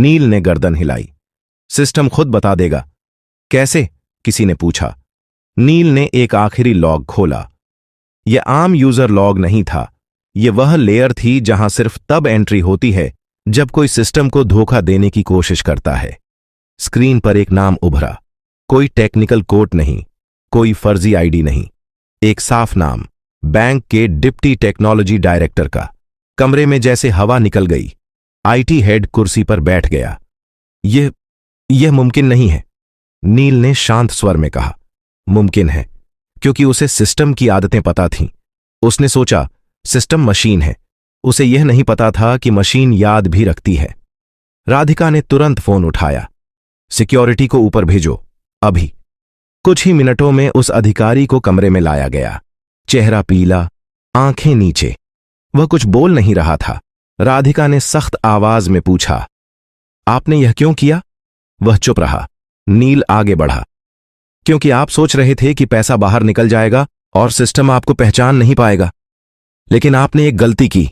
नील ने गर्दन हिलाई। सिस्टम खुद बता देगा। कैसे? किसी ने पूछा। नील ने एक आखिरी लॉग खोला। यह आम यूजर लॉग नहीं था। यह वह लेयर थी जहां सिर्फ तब एंट्री होती है जब कोई सिस्टम को धोखा देने की कोशिश करता है। स्क्रीन पर एक नाम उभरा। कोई टेक्निकल कोड नहीं, कोई फर्जी आईडी नहीं, एक साफ नाम, बैंक के डिप्टी टेक्नोलॉजी डायरेक्टर का। कमरे में जैसे हवा निकल गई। आईटी हेड कुर्सी पर बैठ गया। यह मुमकिन नहीं है, नील ने शांत स्वर में कहा। मुमकिन है, क्योंकि उसे सिस्टम की आदतें पता थीं। उसने सोचा, सिस्टम मशीन है, उसे यह नहीं पता था कि मशीन याद भी रखती है। राधिका ने तुरंत फोन उठाया। सिक्योरिटी को ऊपर भेजो, अभी। कुछ ही मिनटों में उस अधिकारी को कमरे में लाया गया। चेहरा पीला, आंखें नीचे। वह कुछ बोल नहीं रहा था। राधिका ने सख्त आवाज में पूछा, आपने यह क्यों किया? वह चुप रहा। नील आगे बढ़ा। क्योंकि आप सोच रहे थे कि पैसा बाहर निकल जाएगा और सिस्टम आपको पहचान नहीं पाएगा। लेकिन आपने एक गलती की।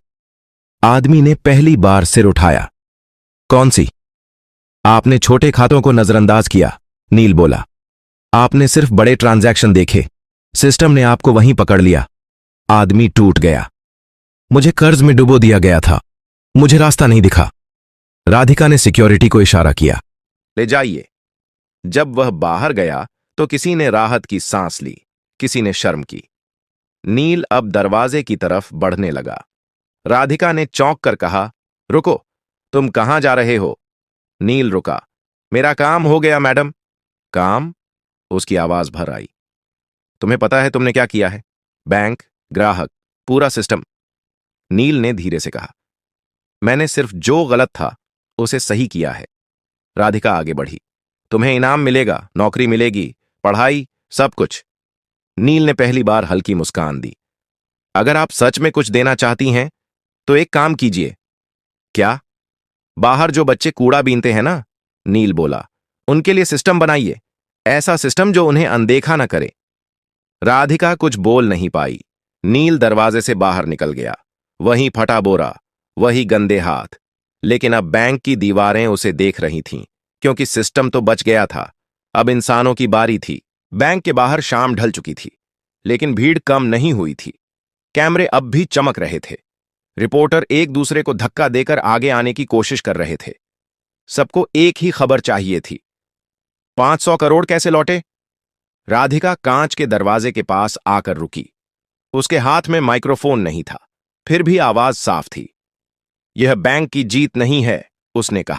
आदमी ने पहली बार सिर उठाया। कौन सी? आपने छोटे खातों को नजरअंदाज किया, नील बोला। आपने सिर्फ बड़े ट्रांजैक्शन देखे। सिस्टम ने आपको वहीं पकड़ लिया। आदमी टूट गया। मुझे कर्ज में डुबो दिया गया था, मुझे रास्ता नहीं दिखा। राधिका ने सिक्योरिटी को इशारा किया। ले जाइए। जब वह बाहर गया तो किसी ने राहत की सांस ली, किसी ने शर्म की। नील अब दरवाजे की तरफ बढ़ने लगा। राधिका ने चौंक कर कहा, रुको, तुम कहां जा रहे हो? नील रुका। मेरा काम हो गया मैडम। काम? उसकी आवाज भर आई। तुम्हें पता है तुमने क्या किया है? बैंक, ग्राहक, पूरा सिस्टम। नील ने धीरे से कहा, मैंने सिर्फ जो गलत था उसे सही किया है। राधिका आगे बढ़ी। तुम्हें इनाम मिलेगा, नौकरी मिलेगी, पढ़ाई, सब कुछ। नील ने पहली बार हल्की मुस्कान दी। अगर आप सच में कुछ देना चाहती हैं तो एक काम कीजिए। क्या? बाहर जो बच्चे कूड़ा बीनते हैं ना, नील बोला, उनके लिए सिस्टम बनाइए। ऐसा सिस्टम जो उन्हें अनदेखा न करे। राधिका कुछ बोल नहीं पाई। नील दरवाजे से बाहर निकल गया। वही फटा बोरा, वही गंदे हाथ। लेकिन अब बैंक की दीवारें उसे देख रही थीं, क्योंकि सिस्टम तो बच गया था। अब इंसानों की बारी थी। बैंक के बाहर शाम ढल चुकी थी, लेकिन भीड़ कम नहीं हुई थी। कैमरे अब भी चमक रहे थे। रिपोर्टर एक दूसरे को धक्का देकर आगे आने की कोशिश कर रहे थे। सबको एक ही खबर चाहिए थी। 500 करोड़ कैसे लौटे? राधिका कांच के दरवाजे के पास आकर रुकी। उसके हाथ में माइक्रोफोन नहीं था, फिर भी आवाज साफ थी। यह बैंक की जीत नहीं है, उसने कहा।